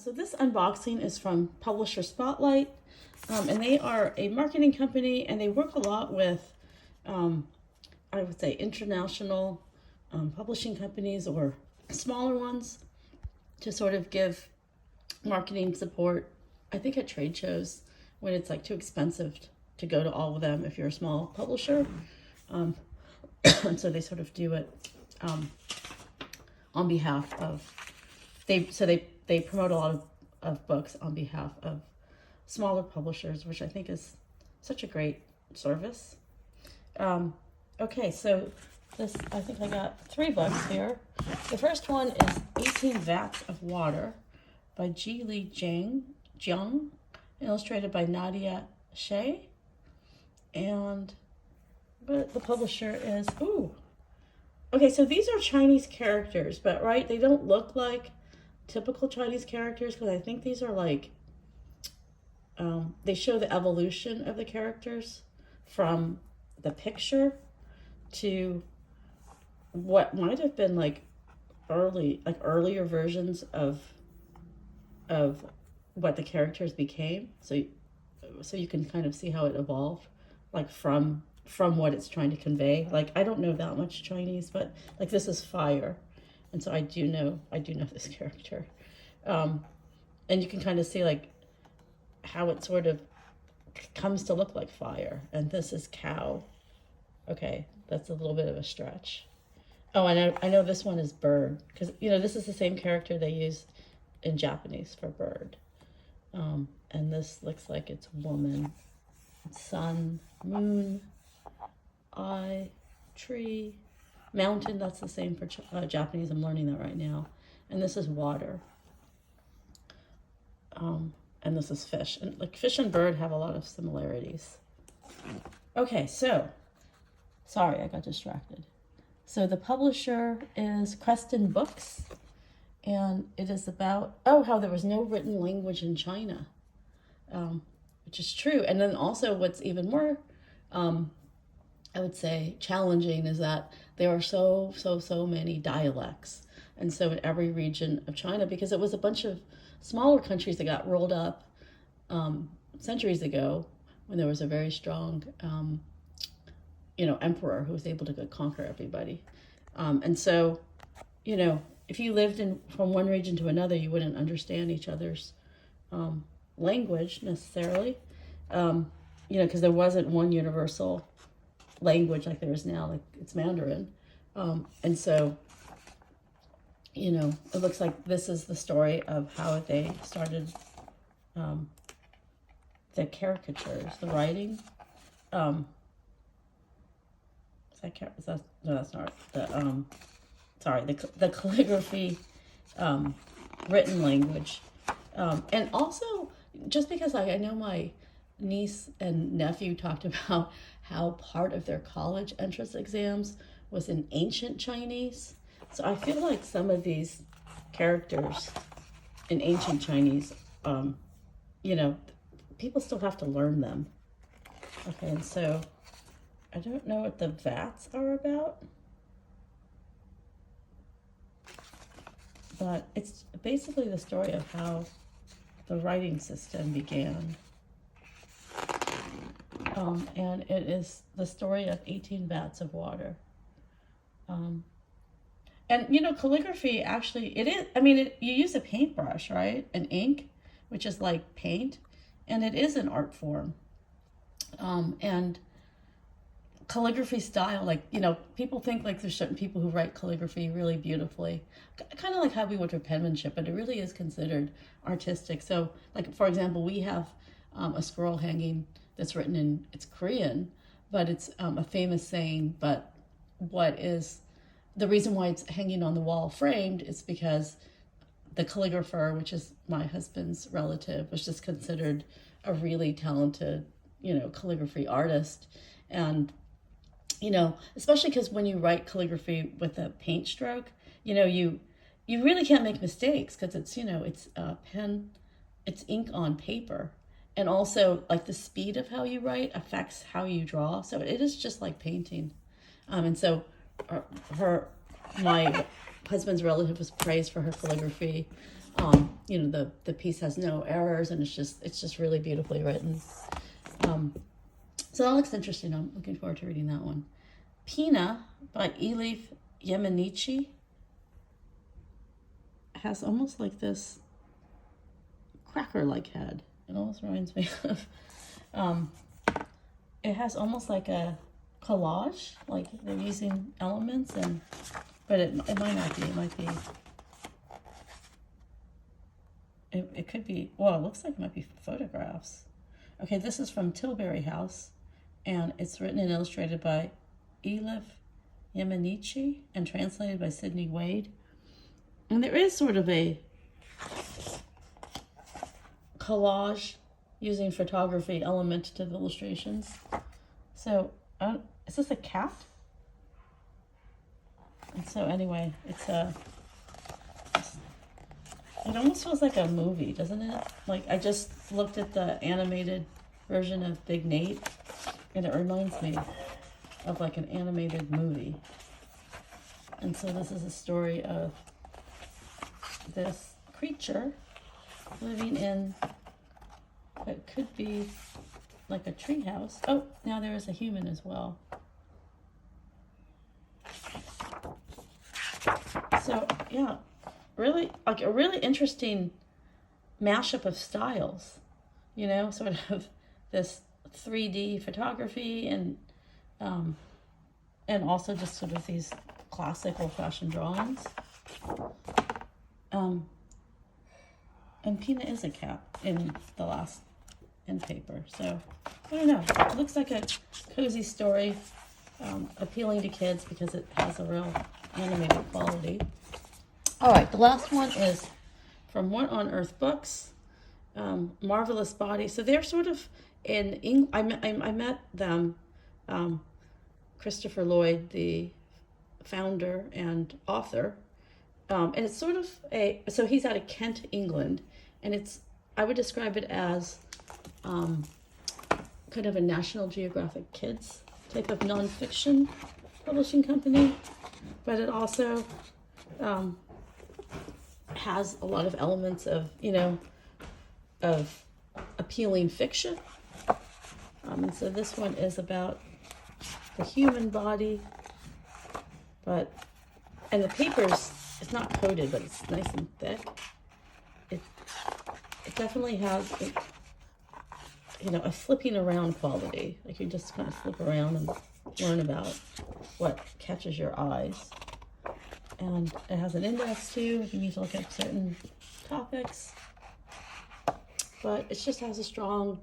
So this unboxing is from Publisher Spotlight, and they are a marketing company, and they work a lot with, I would say, international publishing companies or smaller ones to sort of give marketing support, I think at trade shows when it's like too expensive to go to all of them if you're a small publisher. And so they sort of do it on behalf of, they promote a lot of books on behalf of smaller publishers, which I think is such a great service. Okay, so this, I think I got 3 books here. The first one is 18 Vats of Water by Jiang, illustrated by Nadia, Hsieh. And but the publisher is, okay, so these are Chinese characters, but right, they don't look like typical Chinese characters because I think these are like, they show the evolution of the characters from the picture to what might have been like earlier versions of what the characters became. So you can kind of see how it evolved, like from what it's trying to convey. Like, I don't know that much Chinese, but like this is fire, and so I do know this character, and you can kind of see like how it sort of comes to look like fire. And this is cow. Okay, that's a little bit of a stretch. Oh, I know this one is bird, because this is the same character they used in Japanese for bird. And this looks like it's woman, sun, moon, eye, tree, mountain. That's the same for Japanese. I'm learning that right now. And this is water. And this is fish. And like fish and bird have a lot of similarities. Okay, so sorry, I got distracted. So the publisher is Creston Books, and it is about how there was no written language in China, which is true. And then also what's even more I would say challenging is that there are so many dialects. And so in every region of China, because it was a bunch of smaller countries that got rolled up centuries ago when there was a very strong emperor who was able to conquer everybody. And so, if you lived from one region to another, you wouldn't understand each other's language necessarily, because there wasn't one universal language like there is now, like it's Mandarin. And so, it looks like this is the story of how they started the caricatures, the writing. No, that's not the calligraphy, written language. And also, just because I know my niece and nephew talked about how part of their college entrance exams was in ancient Chinese. So I feel like some of these characters in ancient Chinese, people still have to learn them. Okay, and so I don't know what the Vats are about, but it's basically the story of how the writing system began. And it is the story of 18 vats of water. And, calligraphy actually, it is, you use a paintbrush, right? An ink, which is like paint, and it is an art form. And calligraphy style, like, people think like there's certain people who write calligraphy really beautifully, kind of like how we would for penmanship, but it really is considered artistic. So, like, for example, we have a scroll hanging that's written in, it's Korean, but it's a famous saying. But what is the reason why it's hanging on the wall framed is because the calligrapher, which is my husband's relative, was just considered a really talented, calligraphy artist. And, especially because when you write calligraphy with a paint stroke, you really can't make mistakes because it's, it's pen, it's ink on paper. And also, like, the speed of how you write affects how you draw. So it is just like painting. And so my husband's relative was praised for her calligraphy. You know, the piece has no errors, and it's just really beautifully written. So that looks interesting. I'm looking forward to reading that one. Pina by Elif Yemenici has almost like this cracker-like head. It almost reminds me of, it has almost like a collage, like they're using elements, but it might not be. It might be. It could be. Well, it looks like it might be photographs. Okay, this is from Tilbury House, and it's written and illustrated by Elif Yemenici and translated by Sydney Wade. And there is sort of a collage using photography element to the illustrations. So, is this a cat? And so anyway, it almost feels like a movie, doesn't it? Like, I just looked at the animated version of Big Nate, and it reminds me of like an animated movie. And so this is a story of this creature living in what could be like a tree house. Oh, now there is a human as well. So yeah, really like a really interesting mashup of styles, you know, sort of this 3D photography and also just sort of these classic old-fashioned drawings. And Pina is a cat in the last end paper, so I don't know. It looks like a cozy story, appealing to kids because it has a real animated quality. All right, the last one is from What on Earth Books, Marvelous Body. So they're sort of in English. I met them, Christopher Lloyd, the founder and author, and it's sort of so he's out of Kent, England, and I would describe it as kind of a National Geographic Kids type of nonfiction publishing company, but it also has a lot of elements of, you know, of appealing fiction. And so this one is about the human body, and the paper's, it's not coated, but it's nice and thick. It definitely has, you know, a flipping around quality. Like you just kind of flip around and learn about what catches your eyes. And it has an index too, if you need to look at certain topics. But it just has a strong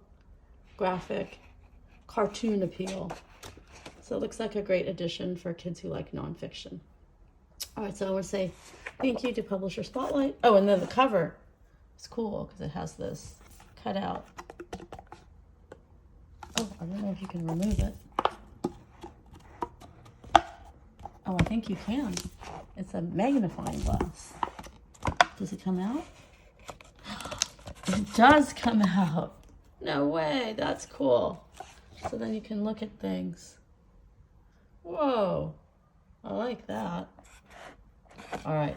graphic cartoon appeal. So it looks like a great addition for kids who like nonfiction. All right, so I want to say thank you to Publisher Spotlight. Oh, and then the cover is cool because it has this cutout. Oh, I don't know if you can remove it. Oh, I think you can. It's a magnifying glass. Does it come out? It does come out. No way, that's cool. So then you can look at things. Whoa, I like that. All right,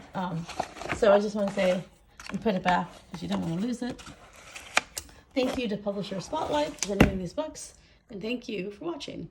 so I just want to say and put it back because you don't want to lose it. Thank you to Publisher Spotlight for sending me these books, and thank you for watching.